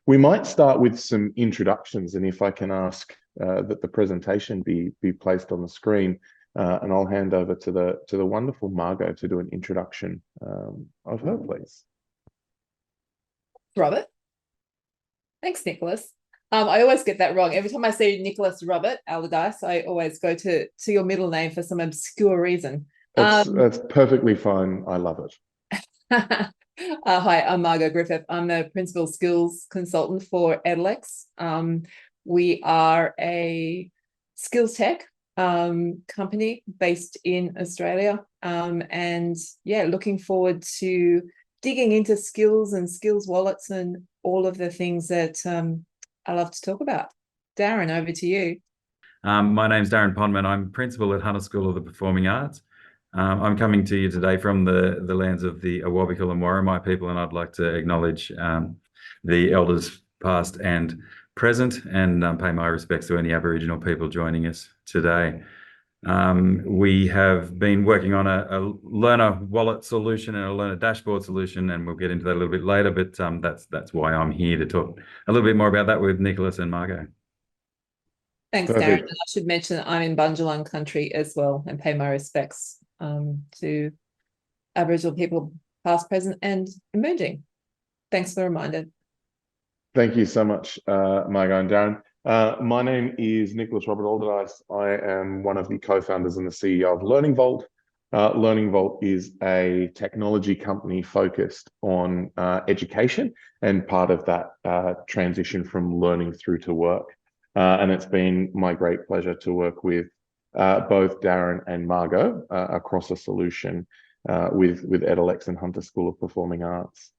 We might start with some introductions, and if I can ask that the presentation be placed on the screen, and I'll hand over to the wonderful Margo to do an introduction of her, please. Robert. Thanks, Nicholas. I always get that wrong. Every time I see Nicholas Robert Alderice, I always go to your middle name for some obscure reason. That's perfectly fine. I love it. Hi, I'm Margo Griffith. I'm the Principal Skills Consultant for Edalex. We are a skills tech company based in Australia. And yeah, looking forward to digging into skills and skills wallets and all of the things that I love to talk about. Darren, over to you. My name's Darren Ponman. I'm principal at Hunter School of the Performing Arts. I'm coming to you today from the lands of the Awabakal and Warramai people, and I'd like to acknowledge the elders past and present, and pay my respects to any Aboriginal people joining us today. We have been working on a learner wallet solution and a learner dashboard solution, and we'll get into that a little bit later, but that's why I'm here to talk a little bit more about that with Nicholas and Margo. Thanks, Darren. And I should mention that I'm in Bundjalung country as well, and pay my respects to Aboriginal people past, present and emerging. Thanks for the reminder. Thank you so much, Margo and Darren. My name is Nicholas Robert Alderice. I am one of the co-founders and the CEO of Learning Vault. Learning Vault is a technology company focused on education and part of that transition from learning through to work. And it's been my great pleasure to work with both Darren and Margo across a solution with Edalex and Hunter School of Performing Arts.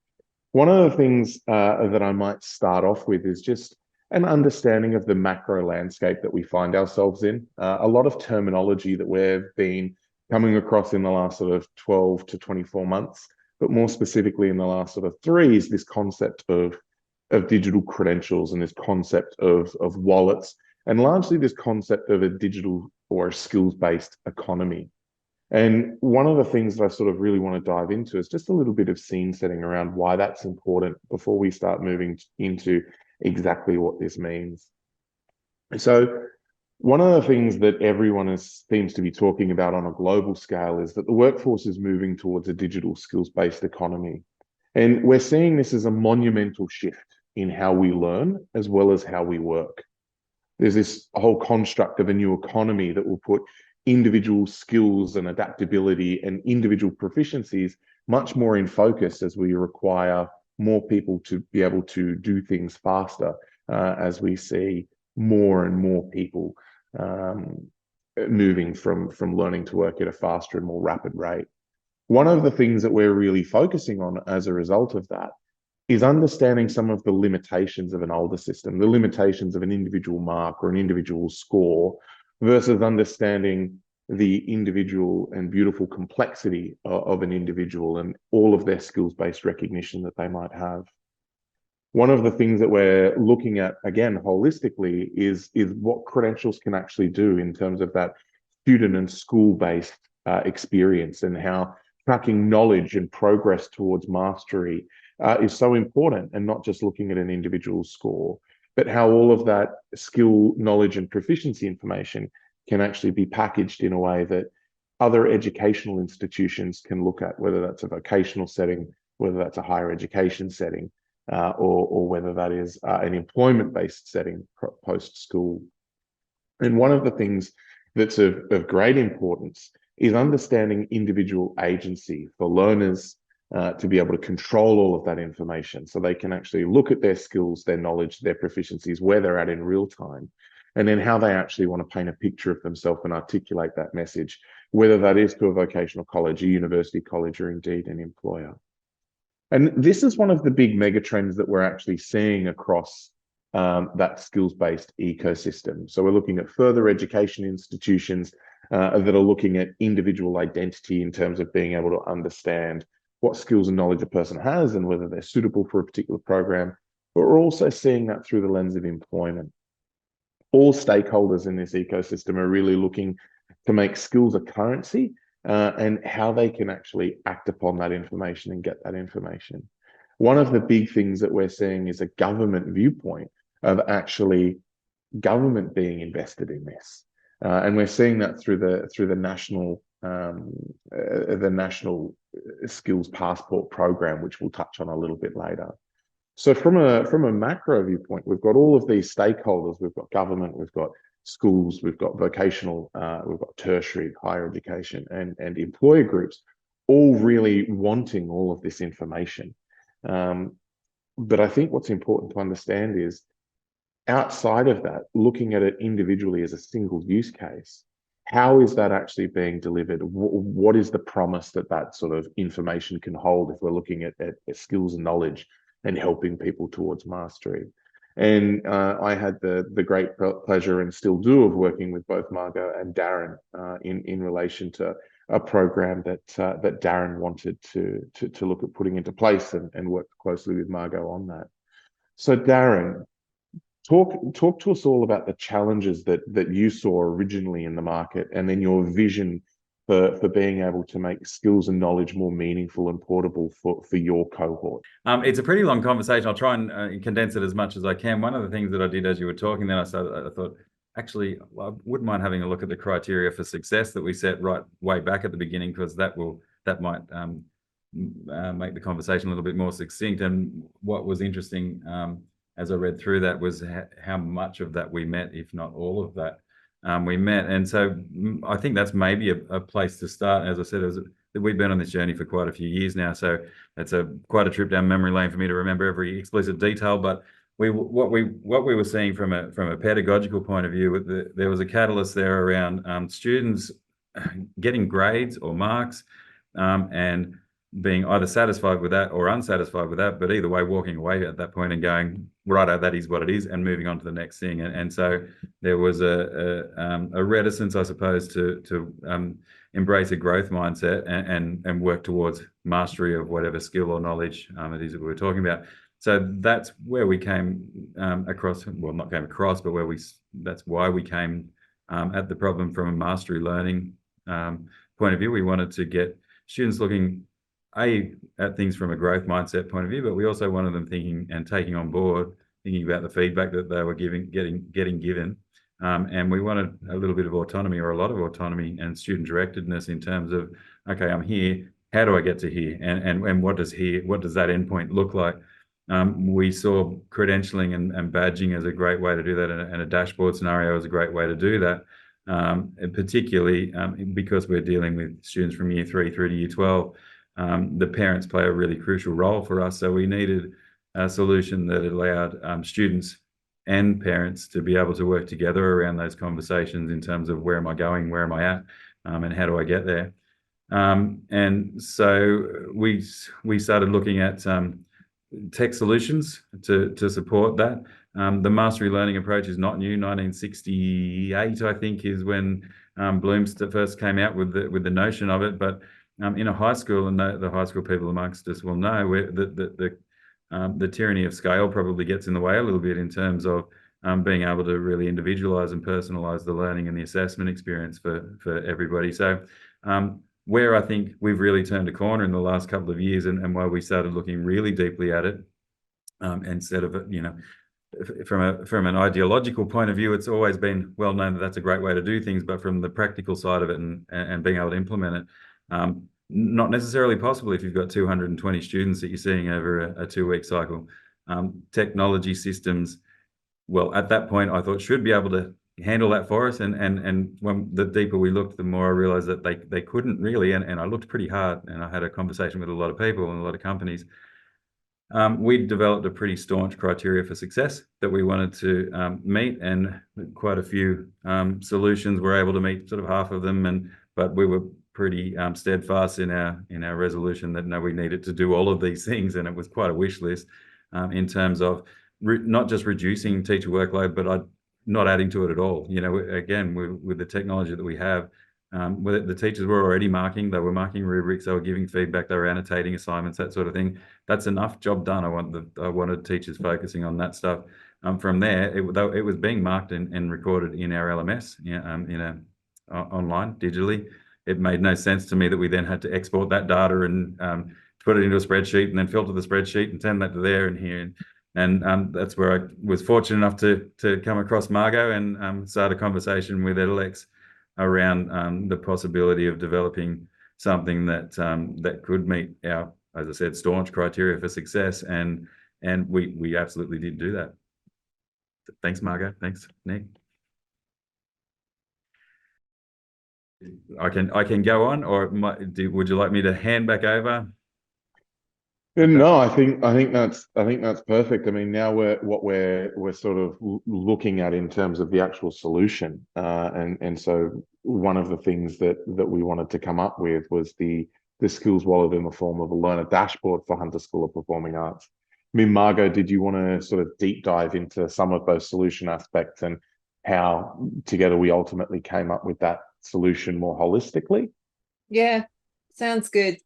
One of the things that I might start off with is just an understanding of the macro landscape that we find ourselves in. A lot of terminology that we've been coming across in the last sort of 12 to 24 months, but more specifically in the last sort of 3 is this concept of digital credentials and this concept of wallets, and largely this concept of a digital or a skills-based economy. And one of the things that I sort of really want to dive into is just a little bit of scene setting around why that's important before we start moving into exactly what this means. So one of the things that everyone seems to be talking about on a global scale is that the workforce is moving towards a digital skills-based economy. And we're seeing this as a monumental shift in how we learn as well as how we work. There's this whole construct of a new economy that will put individual skills and adaptability and individual proficiencies much more in focus as we require more people to be able to do things faster, as we see more and more people moving from learning to work at a faster and more rapid rate. One of the things that we're really focusing on as a result of that is understanding some of the limitations of an older system, the limitations of an individual mark or an individual score, versus understanding the individual and beautiful complexity of an individual and all of their skills-based recognition that they might have. One of the things that we're looking at, again, holistically, is what credentials can actually do in terms of that student and school-based experience, and how tracking knowledge and progress towards mastery is so important, and not just looking at an individual score, but how all of that skill, knowledge, and proficiency information can actually be packaged in a way that other educational institutions can look at, whether that's a vocational setting, whether that's a higher education setting, or whether that is an employment-based setting post-school. And one of the things that's of great importance is understanding individual agency for learners to be able to control all of that information, so they can actually look at their skills, their knowledge, their proficiencies, where they're at in real time, and then how they actually want to paint a picture of themselves and articulate that message, whether that is to a vocational college, a university college, or indeed an employer. And this is one of the big mega trends that we're actually seeing across that skills-based ecosystem. So we're looking at further education institutions that are looking at individual identity in terms of being able to understand what skills and knowledge a person has and whether they're suitable for a particular program. But we're also seeing that through the lens of employment. All stakeholders in this ecosystem are really looking to make skills a currency and how they can actually act upon that information and get that information. One of the big things that we're seeing is a government viewpoint of actually government being invested in this. And we're seeing that through the national skills passport program, which we'll touch on a little bit later. So from a macro viewpoint, we've got all of these stakeholders. We've got government, we've got schools, we've got vocational, we've got tertiary, higher education, and employer groups, all really wanting all of this information. But I think what's important to understand is, outside of that, looking at it individually as a single use case, how is that actually being delivered? What is the promise that that sort of information can hold if we're looking at skills and knowledge and helping people towards mastery? And I had the great pleasure, and still do, of working with both Margo and Darren in relation to a program that Darren wanted to look at putting into place, and work closely with Margo on that. So Darren, talk to us all about the challenges that you saw originally in the market, and then your vision for being able to make skills and knowledge more meaningful and portable for your cohort. It's a pretty long conversation. I'll try and condense it as much as I can. One of the things that I did as you were talking, then I thought, actually, I wouldn't mind having a look at the criteria for success that we set right way back at the beginning, because that might make the conversation a little bit more succinct. And what was interesting as I read through that was how much of that we met, if not all of that we met. And so I think that's maybe a place to start. As I said, we've been on this journey for quite a few years now, so it's quite a trip down memory lane for me to remember every explicit detail. But what we were seeing from a pedagogical point of view, there was a catalyst there around students getting grades or marks, and being either satisfied with that or unsatisfied with that, but either way walking away at that point and going, righto, that is what it is, and moving on to the next thing. And so there was a reticence, I suppose, to embrace a growth mindset and work towards mastery of whatever skill or knowledge it is that we were talking about. So that's where we came across, well, not came across, but that's why we came at the problem from a mastery learning point of view. We wanted to get students looking at things from a growth mindset point of view, but we also wanted them thinking and taking on board, thinking about the feedback that they were getting given. And we wanted a little bit of autonomy, or a lot of autonomy and student directedness, in terms of, okay, I'm here, how do I get to here? And what does that endpoint look like? We saw credentialing and badging as a great way to do that, and a dashboard scenario is a great way to do that, and particularly because we're dealing with students from year 3 through to year 12. The parents play a really crucial role for us, so we needed a solution that allowed students and parents to be able to work together around those conversations in terms of, where am I going, where am I at, and how do I get there? And so we started looking at tech solutions to support that. The mastery learning approach is not new. 1968, I think, is when Bloom first came out with the notion of it. But in a high school, and the high school people amongst us will know, the tyranny of scale probably gets in the way a little bit in terms of being able to really individualize and personalize the learning and the assessment experience for everybody. So where I think we've really turned a corner in the last couple of years, and why we started looking really deeply at it, instead of, from an ideological point of view, it's always been well known that that's a great way to do things, but from the practical side of it and being able to implement it, not necessarily possible if you've got 220 students that you're seeing over a 2-week cycle. Technology systems, well, at that point, I thought should be able to handle that for us. And when the deeper we looked, the more I realized that they couldn't really, and I looked pretty hard, and I had a conversation with a lot of people and a lot of companies. We developed a pretty staunch criteria for success that we wanted to meet, and quite a few solutions were able to meet sort of half of them, but we were pretty steadfast in our resolution that no, we needed to do all of these things, and it was quite a wish list in terms of not just reducing teacher workload, but not adding to it at all. Again, with the technology that we have, the teachers were already marking. They were marking rubrics. They were giving feedback. They were annotating assignments, that sort of thing. That's enough. Job done. I wanted teachers focusing on that stuff. From there, it was being marked and recorded in our LMS, online digitally. It made no sense to me that we then had to export that data and put it into a spreadsheet and then filter the spreadsheet and send that to there and here. And that's where I was fortunate enough to come across Margo and start a conversation with Edalex around the possibility of developing something that could meet our, as I said, staunch criteria for success. And we absolutely did do that. Thanks, Margo. Thanks, Nick. I can go on, or would you like me to hand back over? No, I think that's perfect. I mean, now we're sort of looking at in terms of the actual solution, and so one of the things that we wanted to come up with was the skills wallet in the form of a learner dashboard for Hunter School of Performing Arts. I mean, Margo, did you want to sort of deep dive into some of those solution aspects and how together we ultimately came up with that solution more holistically? Yeah, sounds good.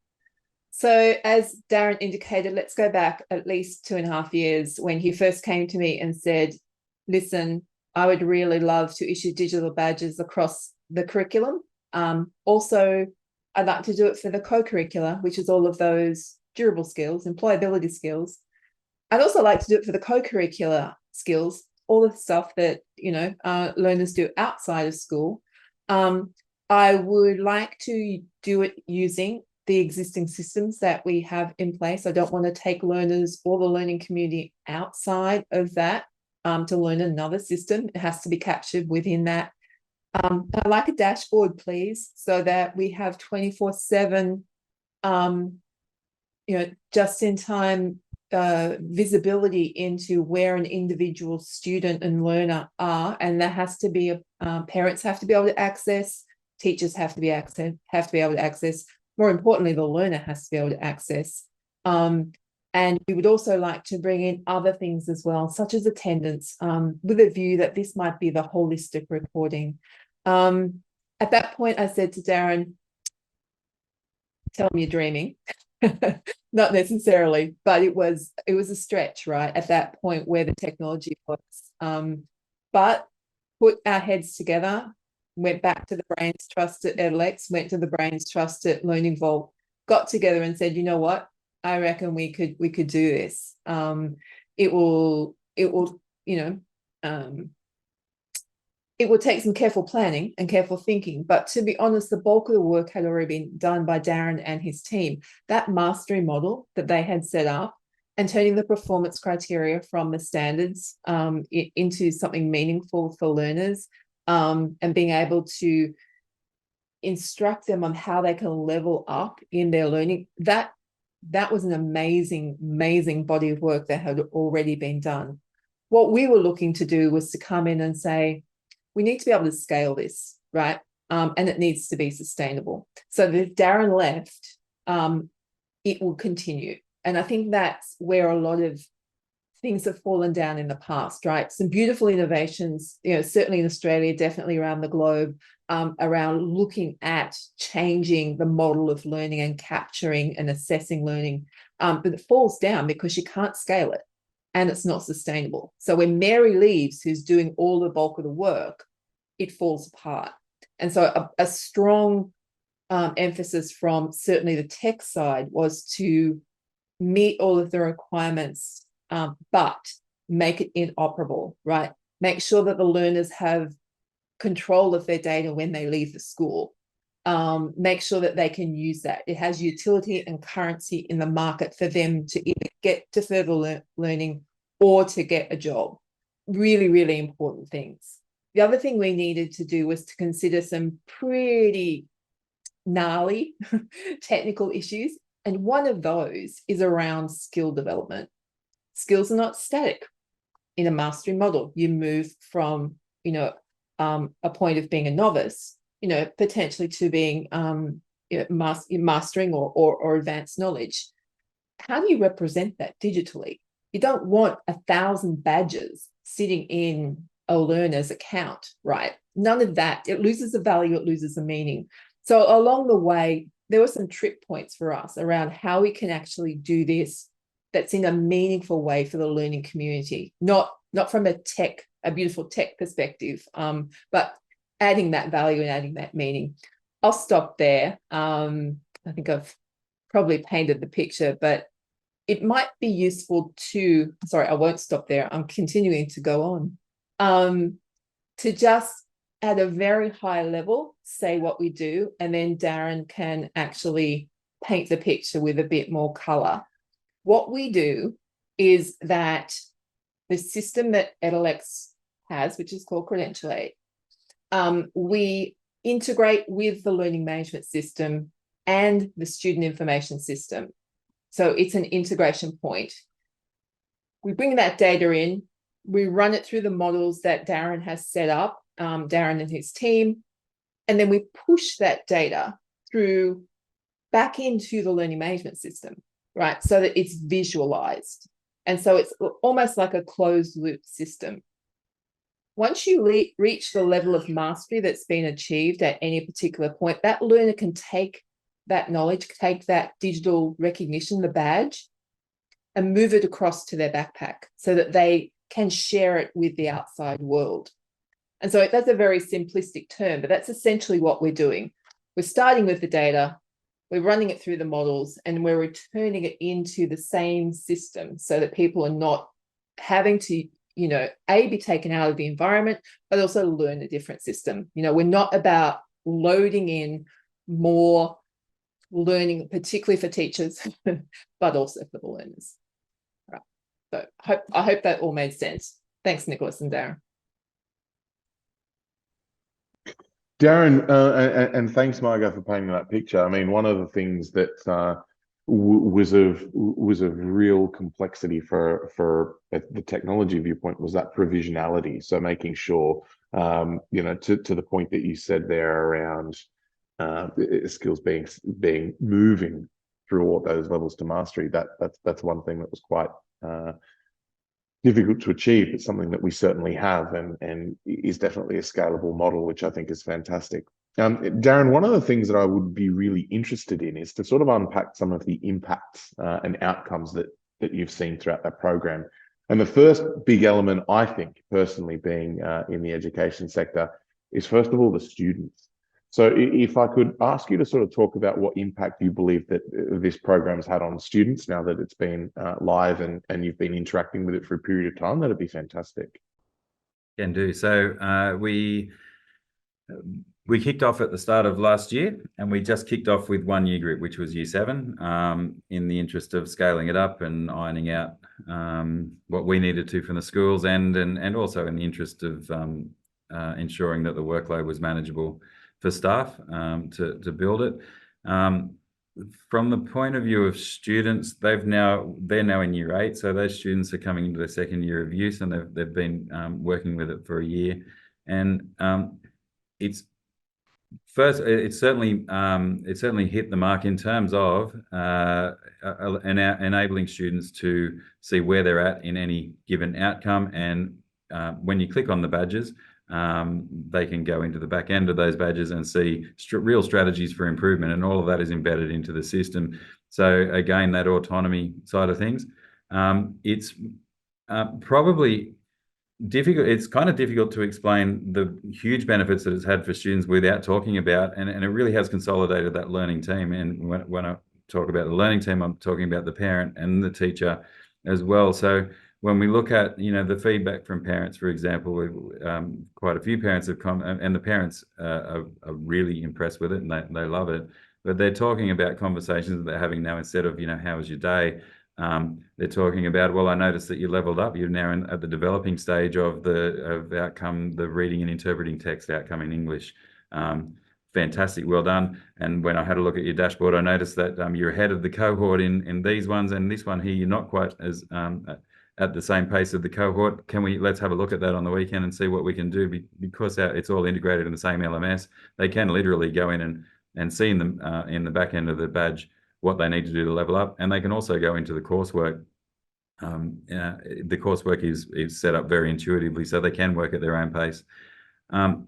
So as Darren indicated, let's go back at least 2.5 years when he first came to me and said, listen, I would really love to issue digital badges across the curriculum. Also, I'd like to do it for the co-curricular, which is all of those durable skills, employability skills. I'd also like to do it for the co-curricular skills, all the stuff that, learners do outside of school. I would like to do it using the existing systems that we have in place. I don't want to take learners or the learning community outside of that to learn another system. It has to be captured within that. I'd like a dashboard, please, so that we have 24/7, just-in-time visibility into where an individual student and learner are, and there has to be parents have to be able to access, teachers have to be able to access. More importantly, the learner has to be able to access. And we would also like to bring in other things as well, such as attendance, with a view that this might be the holistic reporting. At that point, I said to Darren, tell me you're dreaming. Not necessarily, but it was a stretch, right? At that point where the technology was. But put our heads together, went back to the Brains Trust at Edalex, went to the Brains Trust at Learning Vault, got together and said, you know what? I reckon we could do this. It will take some careful planning and careful thinking, but to be honest, the bulk of the work had already been done by Darren and his team. That mastery model that they had set up and turning the performance criteria from the standards into something meaningful for learners, and being able to instruct them on how they can level up in their learning, that was an amazing body of work that had already been done. What we were looking to do was to come in and say, we need to be able to scale this, right? And it needs to be sustainable. So if Darren left, it will continue. And I think that's where a lot of things have fallen down in the past, right? Some beautiful innovations, certainly in Australia, definitely around the globe, around looking at changing the model of learning and capturing and assessing learning. But it falls down because you can't scale it and it's not sustainable. So when Mary leaves, who's doing all the bulk of the work, it falls apart. And so a strong emphasis from certainly the tech side was to meet all of the requirements, but make it inoperable, right? Make sure that the learners have control of their data when they leave the school. Make sure that they can use that. It has utility and currency in the market for them to either get to further learning or to get a job. Really, really important things. The other thing we needed to do was to consider some pretty gnarly technical issues. And one of those is around skill development. Skills are not static in a mastery model. You move from, a point of being a novice, potentially to being mastering or advanced knowledge. How do you represent that digitally? You don't want 1,000 badges sitting in a learner's account, right? None of that. It loses the value, it loses the meaning. So along the way, there were some trip points for us around how we can actually do this that's in a meaningful way for the learning community, not from a beautiful tech perspective, but adding that value and adding that meaning. I'll stop there. I think I've probably painted the picture, but it might be useful to, sorry, I won't stop there. I'm continuing to go on, to just at a very high level, say what we do, and then Darren can actually paint the picture with a bit more color. What we do is that the system that Edalex has, which is called Credentialate, we integrate with the learning management system and the student information system. So it's an integration point. We bring that data in, we run it through the models that Darren has set up, Darren and his team, and then we push that data through back into the learning management system, right? So that it's visualized. And so it's almost like a closed loop system. Once you reach the level of mastery that's been achieved at any particular point, that learner can take that knowledge, take that digital recognition, the badge, and move it across to their backpack so that they can share it with the outside world. And so that's a very simplistic term, but that's essentially what we're doing. We're starting with the data, we're running it through the models, and we're returning it into the same system so that people are not having to, you know, be taken out of the environment, but also learn a different system. You know, we're not about loading in more learning, particularly for teachers, but also for the learners. All right. So I hope that all made sense. Thanks, Nicholas and Darren. Darren, and thanks, Margo, for painting that picture. I mean, one of the things that was of real complexity for the technology viewpoint was that provisionality. So making sure, you know, to the point that you said there around skills being moving through all those levels to mastery. That's one thing that was quite difficult to achieve. It's something that we certainly have, and is definitely a scalable model, which I think is fantastic. Darren, one of the things that I would be really interested in is to sort of unpack some of the impacts and outcomes that you've seen throughout that program. And the first big element, I think, personally, being in the education sector, is first of all the students. So if I could ask you to sort of talk about what impact you believe that this program has had on students now that it's been live and you've been interacting with it for a period of time, that'd be fantastic. Can do. So we kicked off at the start of last year, and we just kicked off with one year group, which was year 7, in the interest of scaling it up and ironing out what we needed to from the schools, and also in the interest of ensuring that the workload was manageable for staff to build it. From the point of view of students, they're now in year 8, so those students are coming into their second year of use, and they've been working with it for a year, and it's certainly hit the mark in terms of enabling students to see where they're at in any given outcome, and when you click on the badges, they can go into the back end of those badges and see real strategies for improvement, and all of that is embedded into the system. So again, that autonomy side of things, it's probably difficult. It's kind of difficult to explain the huge benefits that it's had for students without talking about, and it really has consolidated that learning team. And when I talk about the learning team, I'm talking about the parent and the teacher as well. So when we look at, you know, the feedback from parents, for example, quite a few parents have come, and the parents are really impressed with it, and they love it. But they're talking about conversations that they're having now, instead of, you know, how was your day? They're talking about, well, I noticed that you leveled up. You're now at the developing stage of the outcome, the reading and interpreting text outcome in English. Fantastic, well done. And when I had a look at your dashboard, I noticed that you're ahead of the cohort in these ones, and this one here, you're not quite as at the same pace of the cohort. Let's have a look at that on the weekend and see what we can do, because it's all integrated in the same LMS. They can literally go in and see in the back end of the badge what they need to do to level up, and they can also go into the coursework. The coursework is set up very intuitively, so they can work at their own pace. Some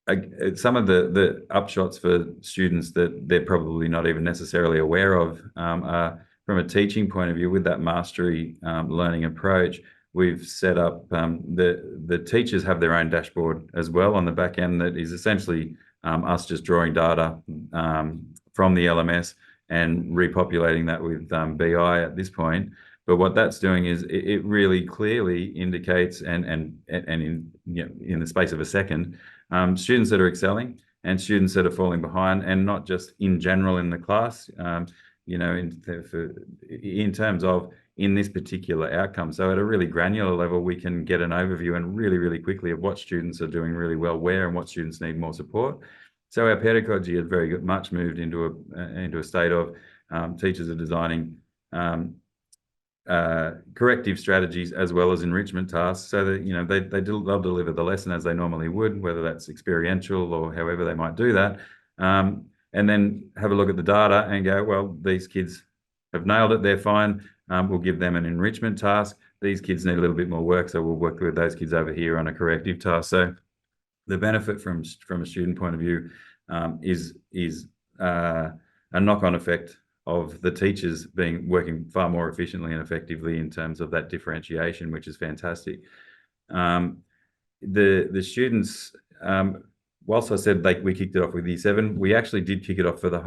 of the upshots for students that they're probably not even necessarily aware of are, from a teaching point of view, with that mastery learning approach. We've set up, the teachers have their own dashboard as well on the back end, that is essentially us just drawing data from the LMS and repopulating that with BI at this point. But what that's doing is it really clearly indicates, and in, you know, in the space of a second, students that are excelling and students that are falling behind, and not just in general in the class, you know, in terms of in this particular outcome. So at a really granular level, we can get an overview and really quickly of what students are doing really well where and what students need more support. So our pedagogy has very much moved into a state of teachers are designing corrective strategies as well as enrichment tasks, so that, you know, they'll deliver the lesson as they normally would, whether that's experiential or however they might do that, and then have a look at the data and go, well, these kids have nailed it, they're fine. We'll give them an enrichment task. These kids need a little bit more work, so we'll work with those kids over here on a corrective task. So the benefit from a student point of view is a knock-on effect of the teachers working far more efficiently and effectively in terms of that differentiation, which is fantastic. The students, whilst I said we kicked it off with Year 7, we actually did kick it off for the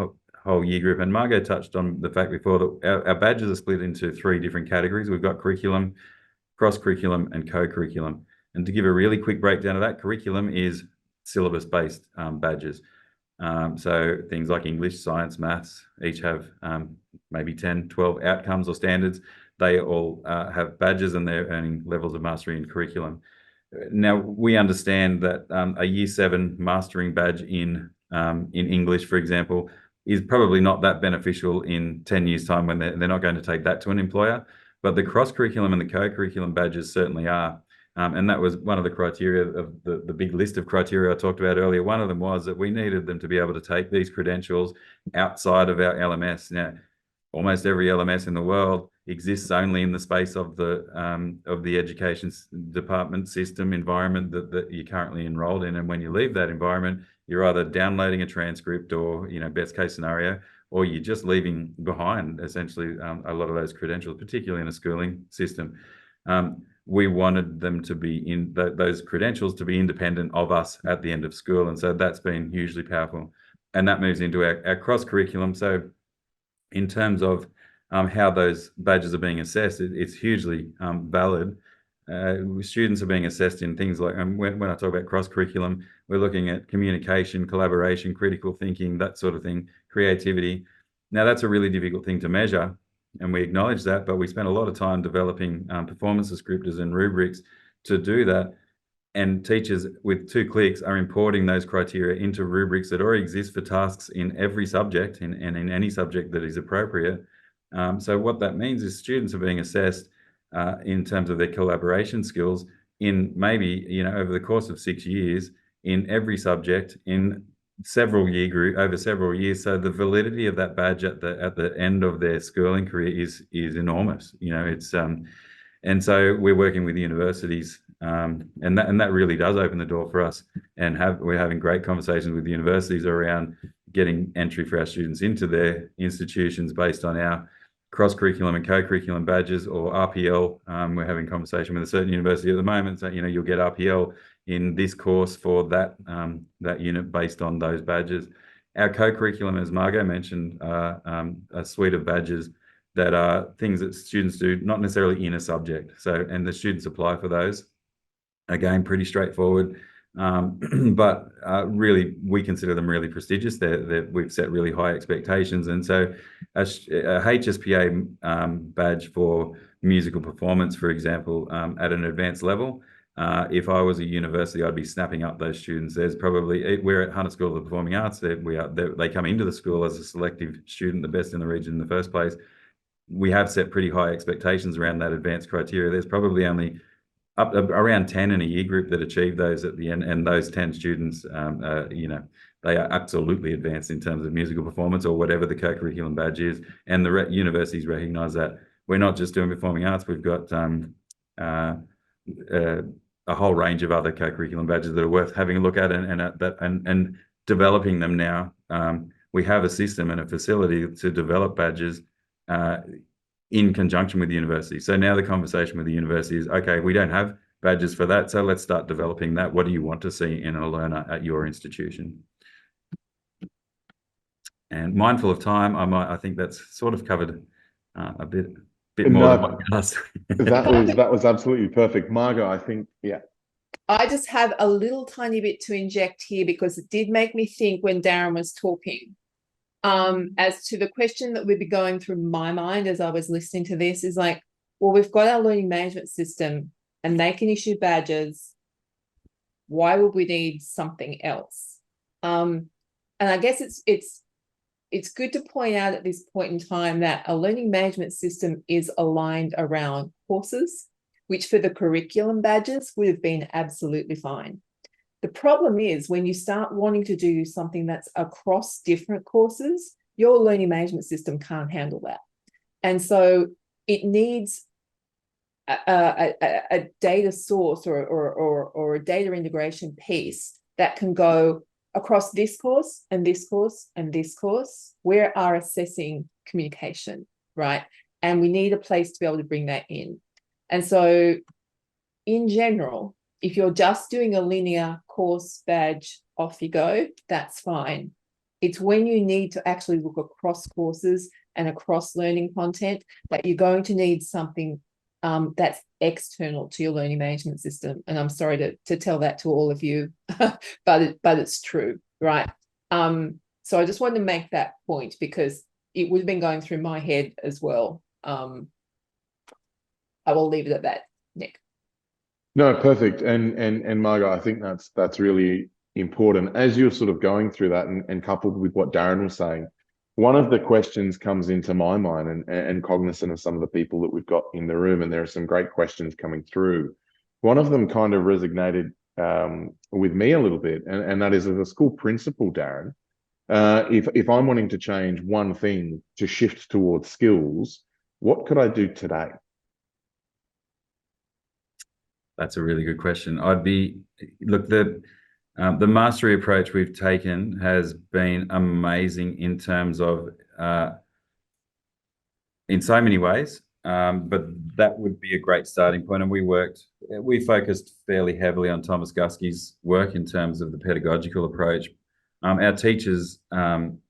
whole year group. And Margo touched on the fact before that our badges are split into 3 different categories. We've got curriculum, cross-curriculum, and co-curriculum. And to give a really quick breakdown of that, curriculum is syllabus-based badges. So things like English, science, maths, each have maybe 10, 12 outcomes or standards. They all have badges and they're earning levels of mastery in curriculum. Now, we understand that a Year 7 mastering badge in English, for example, is probably not that beneficial in 10 years' time when they're not going to take that to an employer. But the cross-curriculum and the co-curriculum badges certainly are. And that was one of the criteria of the big list of criteria I talked about earlier. One of them was that we needed them to be able to take these credentials outside of our LMS. Now, almost every LMS in the world exists only in the space of the education department system environment that you're currently enrolled in. And when you leave that environment, you're either downloading a transcript or, you know, best case scenario, or you're just leaving behind essentially a lot of those credentials, particularly in a schooling system. We wanted them to be those credentials to be independent of us at the end of school. And so that's been hugely powerful. And that moves into our cross-curriculum. So in terms of how those badges are being assessed, it's hugely valid. Students are being assessed in things like, when I talk about cross-curriculum, we're looking at communication, collaboration, critical thinking, that sort of thing, creativity. Now, that's a really difficult thing to measure, and we acknowledge that, but we spent a lot of time developing performance descriptors and rubrics to do that. And teachers, with 2 clicks, are importing those criteria into rubrics that already exist for tasks in every subject and in any subject that is appropriate. So what that means is students are being assessed in terms of their collaboration skills in maybe, you know, over the course of 6 years in every subject in several year group over several years. So the validity of that badge at the end of their schooling career is enormous. You know, it's and so we're working with universities, and that really does open the door for us. And we're having great conversations with universities around getting entry for our students into their institutions based on our cross-curriculum and co-curriculum badges, or RPL. We're having a conversation with a certain university at the moment, so, you know, you'll get RPL in this course for that unit based on those badges. Our co-curriculum, as Margo mentioned, a suite of badges that are things that students do, not necessarily in a subject. So, and the students apply for those. Again, pretty straightforward, but really, we consider them really prestigious. We've set really high expectations. And so a HSPA badge for musical performance, for example, at an advanced level, if I was a university, I'd be snapping up those students. There's probably, we're at Hunter School of the Performing Arts, they come into the school as a selective student, the best in the region in the first place. We have set pretty high expectations around that advanced criteria. There's probably only around 10 in a year group that achieve those at the end, and those 10 students, you know, they are absolutely advanced in terms of musical performance or whatever the co-curriculum badge is. And the universities recognise that. We're not just doing performing arts. We've got a whole range of other co-curriculum badges that are worth having a look at and developing them now. We have a system and a facility to develop badges in conjunction with the university. So now the conversation with the university is, okay, we don't have badges for that, so let's start developing that. What do you want to see in a learner at your institution? And mindful of time, I think that's sort of covered a bit more than No, what you asked. that was absolutely perfect. Margo, I think, yeah. I just have a little tiny bit to inject here because it did make me think when Darren was talking. As to the question that would be going through my mind as I was listening to this is like, well, we've got our learning management system and they can issue badges. Why would we need something else? And I guess it's good to point out at this point in time that a learning management system is aligned around courses, which for the curriculum badges would have been absolutely fine. The problem is when you start wanting to do something that's across different courses, your learning management system can't handle that. And so it needs a data source or a data integration piece that can go across this course and this course and this course. We are assessing communication, right? And we need a place to be able to bring that in. And so in general, if you're just doing a linear course badge, off you go, that's fine. It's when you need to actually look across courses and across learning content that you're going to need something that's external to your learning management system. And I'm sorry to tell that to all of you, but it's true, right? So I just wanted to make that point because it would have been going through my head as well. I will leave it at that, Nick. No, perfect. And Margo, I think that's really important. As you're sort of going through that and coupled with what Darren was saying, one of the questions comes into my mind and cognizant of some of the people that we've got in the room, and there are some great questions coming through. One of them kind of resonated with me a little bit, and that is as a school principal, Darren, if I'm wanting to change one thing to shift towards skills, what could I do today? That's a really good question. Look, the mastery approach we've taken has been amazing in terms of, in so many ways, but that would be a great starting point. And we focused fairly heavily on Thomas Guskey's work in terms of the pedagogical approach. Our teachers, on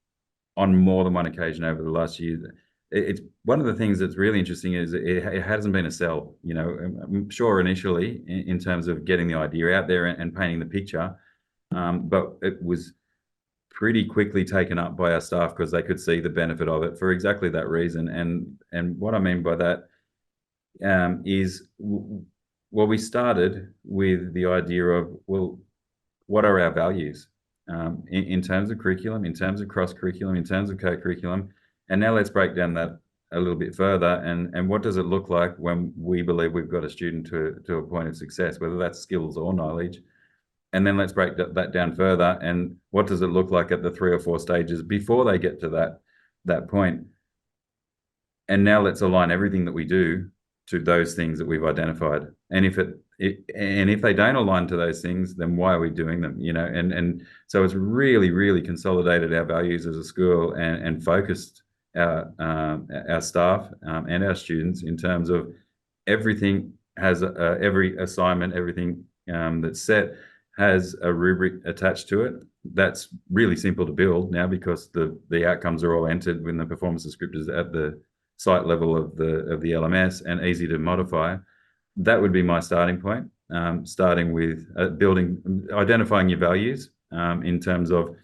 more than one occasion over the last year, it's one of the things that's really interesting is it hasn't been a sell. You know, I'm sure initially in terms of getting the idea out there and painting the picture, but it was pretty quickly taken up by our staff because they could see the benefit of it for exactly that reason. And what I mean by that is, well, we started with the idea of, well, what are our values in terms of curriculum, in terms of cross-curriculum, in terms of co-curriculum? And now let's break down that a little bit further. And what does it look like when we believe we've got a student to a point of success, whether that's skills or knowledge? And then let's break that down further. And what does it look like at the 3 or 4 stages before they get to that point? And now let's align everything that we do to those things that we've identified. And if they don't align to those things, then why are we doing them? You know, and so it's really, really consolidated our values as a school and focused our staff and our students in terms of everything has every assignment, everything that's set has a rubric attached to it. That's really simple to build now because the outcomes are all entered when the performance descriptors at the site level of the LMS and easy to modify. That would be my starting point, starting with identifying your values in terms of,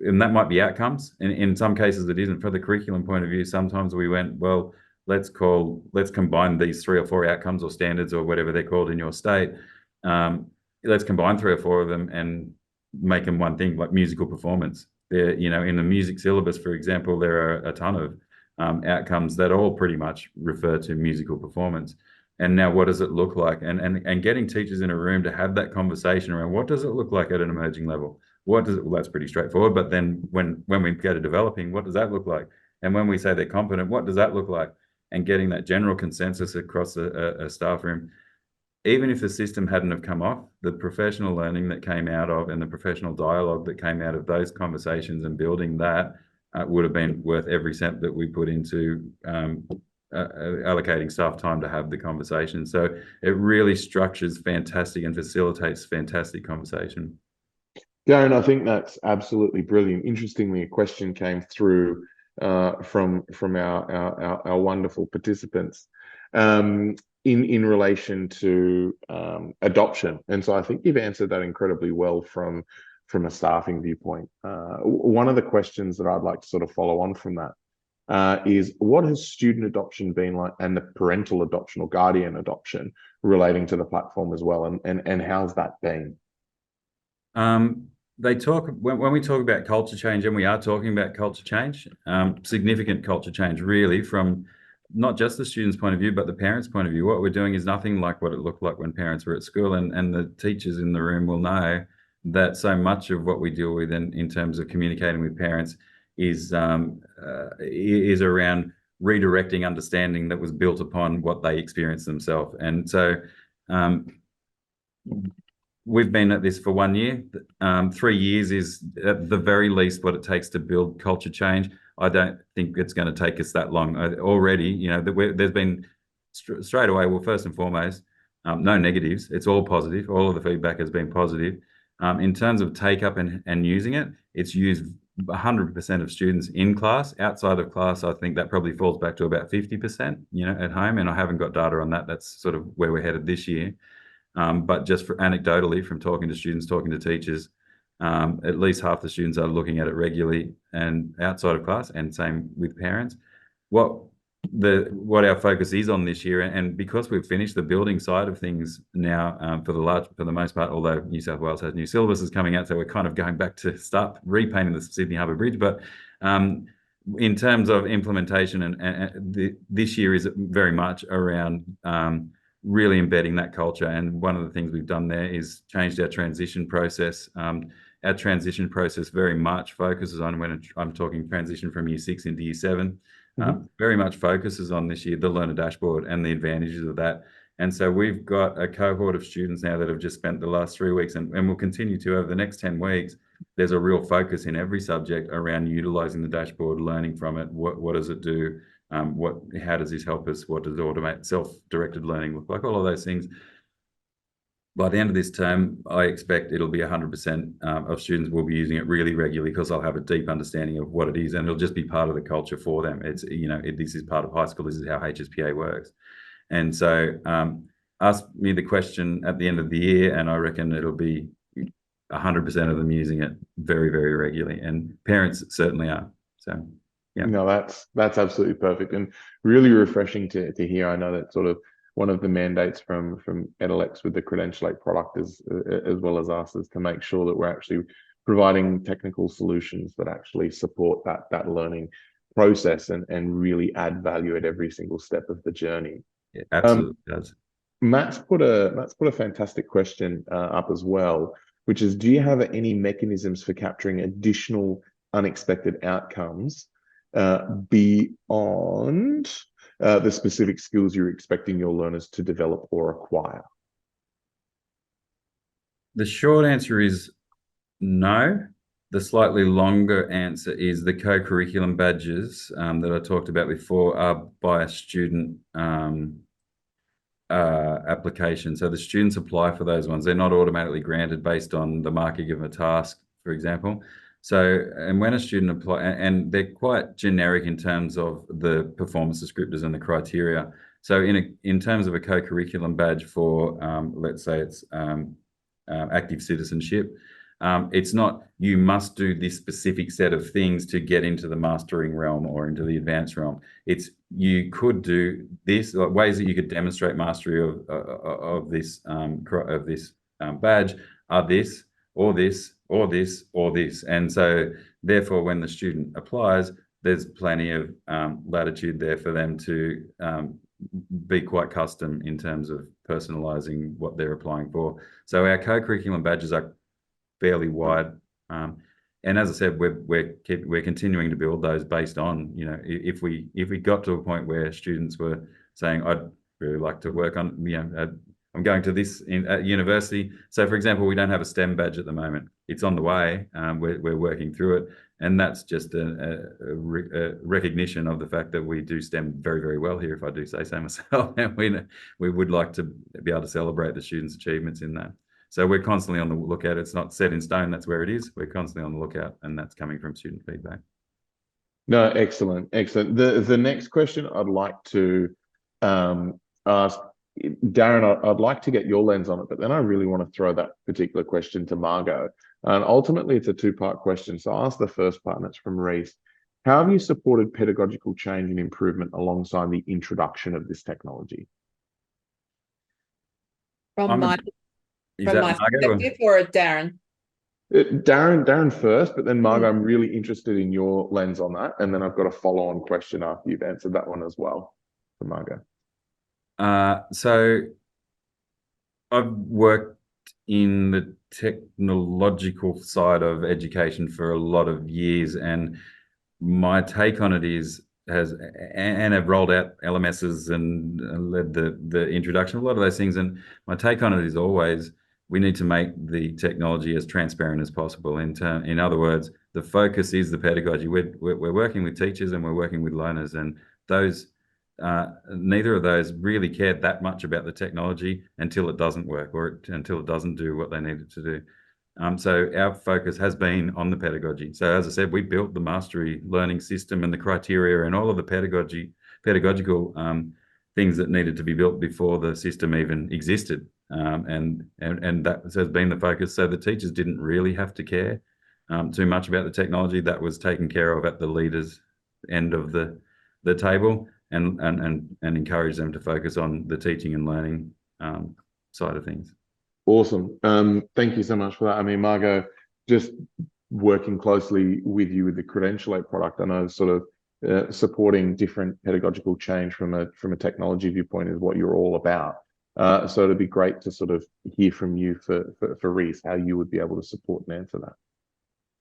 and that might be outcomes. And in some cases it isn't. For the curriculum point of view, sometimes we went, well, let's combine these 3 or 4 outcomes or standards or whatever they're called in your state. Let's combine 3 or 4 of them and make them one thing, like musical performance. There, you know, in the music syllabus, for example, there are a ton of outcomes that all pretty much refer to musical performance. And now what does it look like? And getting teachers in a room to have that conversation around what does it look like at an emerging level? Well, that's pretty straightforward. But then when we go to developing, what does that look like? And when we say they're competent, what does that look like? And getting that general consensus across a staff room. Even if the system hadn't have come off, the professional learning that came out of and the professional dialogue that came out of those conversations and building that would have been worth every cent that we put into allocating staff time to have the conversation. So it really structures fantastic and facilitates fantastic conversation. Darren, I think that's absolutely brilliant. Interestingly, a question came through from our wonderful participants in relation to adoption, and so I think you've answered that incredibly well from a staffing viewpoint. One of the questions that I'd like to sort of follow on from that is what has student adoption been like, and the parental adoption or guardian adoption relating to the platform as well, and how's that been? They talk when we talk about culture change, and we are talking about culture change, significant culture change, really, from not just the student's point of view, but the parents' point of view. What we're doing is nothing like what it looked like when parents were at school, and the teachers in the room will know that so much of what we deal with in terms of communicating with parents is around redirecting understanding that was built upon what they experienced themselves. And so we've been at this for 1 year. 3 years is at the very least what it takes to build culture change. I don't think it's going to take us that long. Already, you know, there's been straight away, well, first and foremost, no negatives. It's all positive. All of the feedback has been positive. In terms of take up and using it, it's used 100% of students in class. Outside of class, I think that probably falls back to about 50%, you know, at home. And I haven't got data on that. That's sort of where we're headed this year. But just for anecdotally, from talking to students, talking to teachers, at least half the students are looking at it regularly and outside of class, and same with parents. What our focus is on this year, and because we've finished the building side of things now, for the most part, although New South Wales has new syllabuses coming out, so we're kind of going back to start repainting the Sydney Harbour Bridge. But in terms of implementation, and this year is very much around really embedding that culture. And one of the things we've done there is changed our transition process. Our transition process very much focuses on, when I'm talking transition from year 6 into year 7, very much focuses on this year the learner dashboard and the advantages of that. And so we've got a cohort of students now that have just spent the last 3 weeks, and will continue to over the next 10 weeks. There's a real focus in every subject around utilising the dashboard, learning from it. What does it do? How does this help us? What does automate self-directed learning look like? All of those things. By the end of this term, I expect it'll be 100% of students will be using it really regularly, because they'll have a deep understanding of what it is, and it'll just be part of the culture for them. It's, you know, this is part of high school. This is how HSPA works. And so ask me the question at the end of the year, and I reckon it'll be 100% of them using it very, very regularly, and parents certainly are. So yeah. No, that's absolutely perfect and really refreshing to hear. I know that sort of one of the mandates from Edalex with the Credentialate product is, as well as us, is to make sure that we're actually providing technical solutions that actually support that learning process and really add value at every single step of the journey. It absolutely does. Matt's put a fantastic question up as well, which is, do you have any mechanisms for capturing additional unexpected outcomes beyond the specific skills you're expecting your learners to develop or acquire? The short answer is no. The slightly longer answer is the co-curriculum badges that I talked about before are by a student application. So the students apply for those ones. They're not automatically granted based on the marking of a task, for example. So, and when a student apply, and they're quite generic in terms of the performance descriptors and the criteria. So in terms of a co-curriculum badge for, let's say it's active citizenship, it's not, you must do this specific set of things to get into the mastering realm or into the advanced realm. It's, you could do this, like ways that you could demonstrate mastery of this badge are this, or this, or this, or this. And so therefore, when the student applies, there's plenty of latitude there for them to be quite custom in terms of personalizing what they're applying for. So our co-curriculum badges are fairly wide. And as I said, we're continuing to build those based on, you know, if we got to a point where students were saying, I'd really like to work on, you know, I'm going to this at university. So for example, we don't have a STEM badge at the moment. It's on the way. We're working through it. And that's just a recognition of the fact that we do STEM very, very well here, if I do say so myself. And we would like to be able to celebrate the students' achievements in that. So we're constantly on the lookout. It's not set in stone, that's where it is. We're constantly on the lookout, and that's coming from student feedback. No, excellent, excellent. The next question I'd like to ask Darren, I'd like to get your lens on it, but then I really want to throw that particular question to Margo. And ultimately, it's a two-part question. So I'll ask the first part, and it's from Reese. How have you supported pedagogical change and improvement alongside the introduction of this technology? From my perspective, or Darren? Darren first, but then Margo, I'm really interested in your lens on that. And then I've got a follow-on question after you've answered that one as well for Margo. So I've worked in the technological side of education for a lot of years, and my take on it and I've rolled out LMSs and led the introduction of a lot of those things. And my take on it is always, we need to make the technology as transparent as possible. In other words, the focus is the pedagogy. We're working with teachers and we're working with learners, and those neither of those really cared that much about the technology until it doesn't work, or until it doesn't do what they need it to do. So our focus has been on the pedagogy. So as I said, we built the mastery learning system and the criteria and all of the pedagogical things that needed to be built before the system even existed. And that has been the focus. So the teachers didn't really have to care too much about the technology. That was taken care of at the leaders' end of the table, and encourage them to focus on the teaching and learning side of things. Awesome. Thank you so much for that. I mean, Margo, just working closely with you with the Credentialate product, I know sort of supporting different pedagogical change from a technology viewpoint is what you're all about. So it'd be great to sort of hear from you for Reese, how you would be able to support and answer that.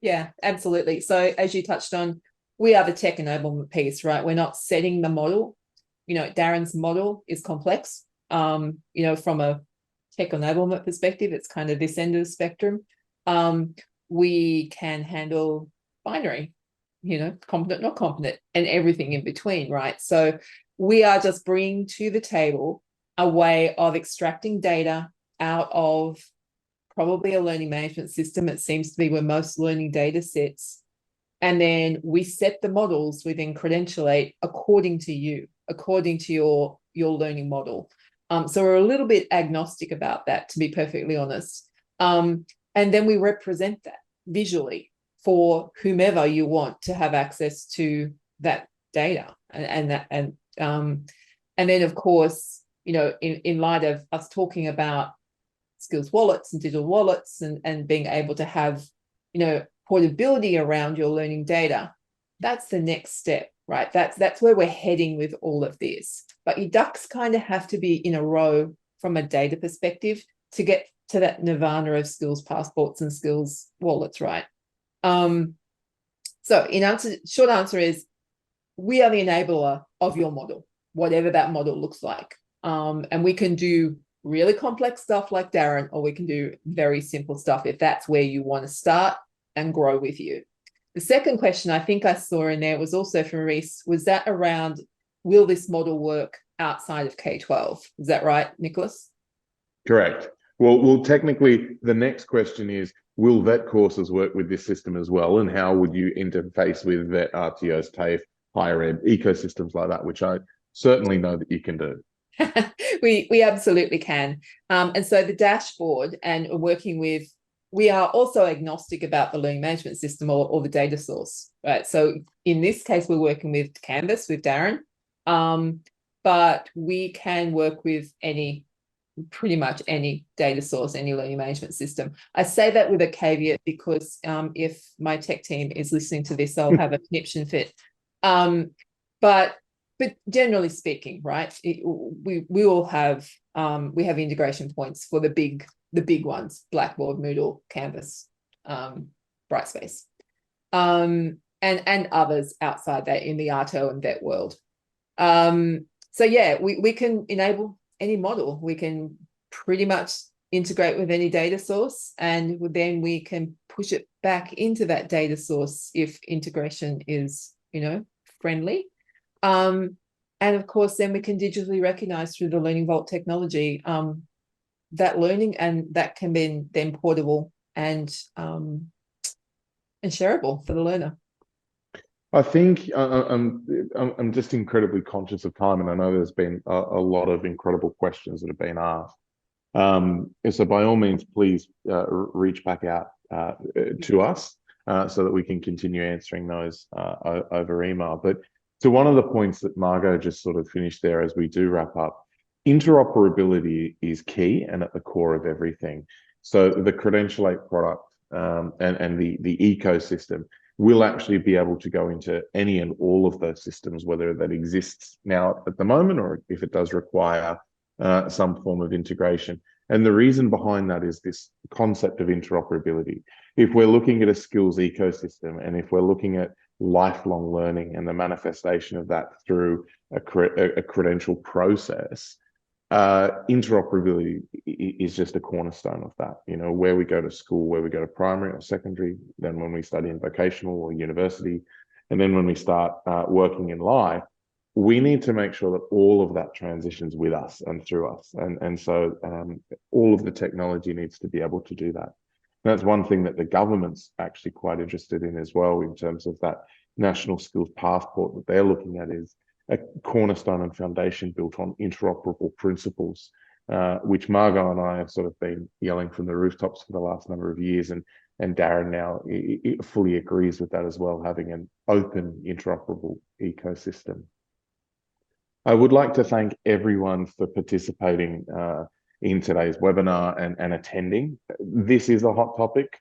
Yeah, absolutely. So as you touched on, we are the tech enablement piece, right? We're not setting the model. Darren's model is complex. From a tech enablement perspective, it's kind of this end of the spectrum. We can handle binary, competent, not competent, and everything in between, right? So we are just bringing to the table a way of extracting data out of probably a learning management system. It seems to be where most learning data sits. And then we set the models within Credentialate according to your learning model. So we're a little bit agnostic about that, to be perfectly honest. And then we represent that visually for whomever you want to have access to that data. And then, of course, in light of us talking about skills wallets and digital wallets and being able to have, portability around your learning data, that's the next step, right? That's where we're heading with all of this. But your ducks kind of have to be in a row from a data perspective to get to that nirvana of skills passports and skills wallets, right? So short answer is, we are the enabler of your model, whatever that model looks like. And we can do really complex stuff like Darren, or we can do very simple stuff if that's where you want to start and grow with you. The second question I think I saw in there was also from Reese. Was that around, will this model work outside of K-12? Is that right, Nicholas? Correct. Well, technically, the next question is, will vet courses work with this system as well? And how would you interface with vet, RTOs, TAFE, higher ed, ecosystems like that, which I certainly know that you can do. We absolutely can. And so the dashboard and working with, we are also agnostic about the learning management system or the data source, right? So in this case, we're working with Canvas with Darren, but we can work with pretty much any data source, any learning management system. I say that with a caveat because if my tech team is listening to this, I'll have a conniption fit. But generally speaking, right, we will have we have integration points for the big ones: Blackboard, Moodle, Canvas, Brightspace, and others outside that in the Arto and Vet world. So yeah, we can enable any model. We can pretty much integrate with any data source, and then we can push it back into that data source if integration is, friendly. And of course, then we can digitally recognize through the Learning Vault technology that learning, and that can be then portable and shareable for the learner. I think I'm just incredibly conscious of time, and I know there's been a lot of incredible questions that have been asked. So by all means, please reach back out to us so that we can continue answering those over email. But to one of the points that Margo just sort of finished there as we do wrap up, interoperability is key and at the core of everything. So the Credentialate product and the ecosystem will actually be able to go into any and all of those systems, whether that exists now at the moment or if it does require some form of integration. And the reason behind that is this concept of interoperability. If we're looking at a skills ecosystem, and if we're looking at lifelong learning and the manifestation of that through a credential process, interoperability is just a cornerstone of that. You know, where we go to school, where we go to primary or secondary, then when we study in vocational or university, and then when we start working in life, we need to make sure that all of that transitions with us and through us. And so all of the technology needs to be able to do that. And that's one thing that the government's actually quite interested in as well, in terms of that national skills passport that they're looking at, is a cornerstone and foundation built on interoperable principles, which Margo and I have sort of been yelling from the rooftops for the last number of years. And Darren now fully agrees with that as well, having an open, interoperable ecosystem. I would like to thank everyone for participating in today's webinar and attending. This is a hot topic.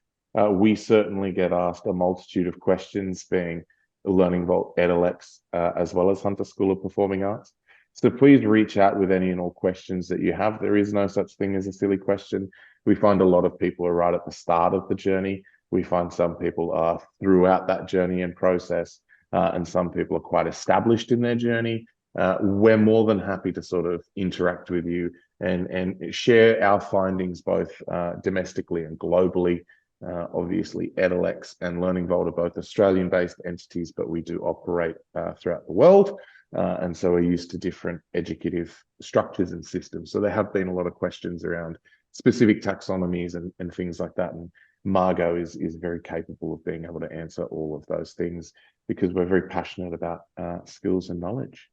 We certainly get asked a multitude of questions, being Learning Vault, Edalex, as well as Hunter School of Performing Arts. So please reach out with any and all questions that you have. There is no such thing as a silly question. We find a lot of people are right at the start of the journey. We find some people are throughout that journey and process, and some people are quite established in their journey. We're more than happy to sort of interact with you and share our findings both domestically and globally. Obviously, Edalex and Learning Vault are both Australian-based entities, but we do operate throughout the world. And so we're used to different educative structures and systems. So there have been a lot of questions around specific taxonomies and things like that. And Margo is very capable of being able to answer all of those things, because we're very passionate about skills and knowledge.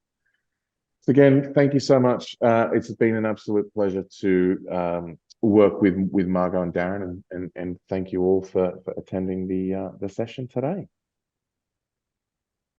So again, thank you so much. It's been an absolute pleasure to work with Margo and Darren, and thank you all for attending the session today.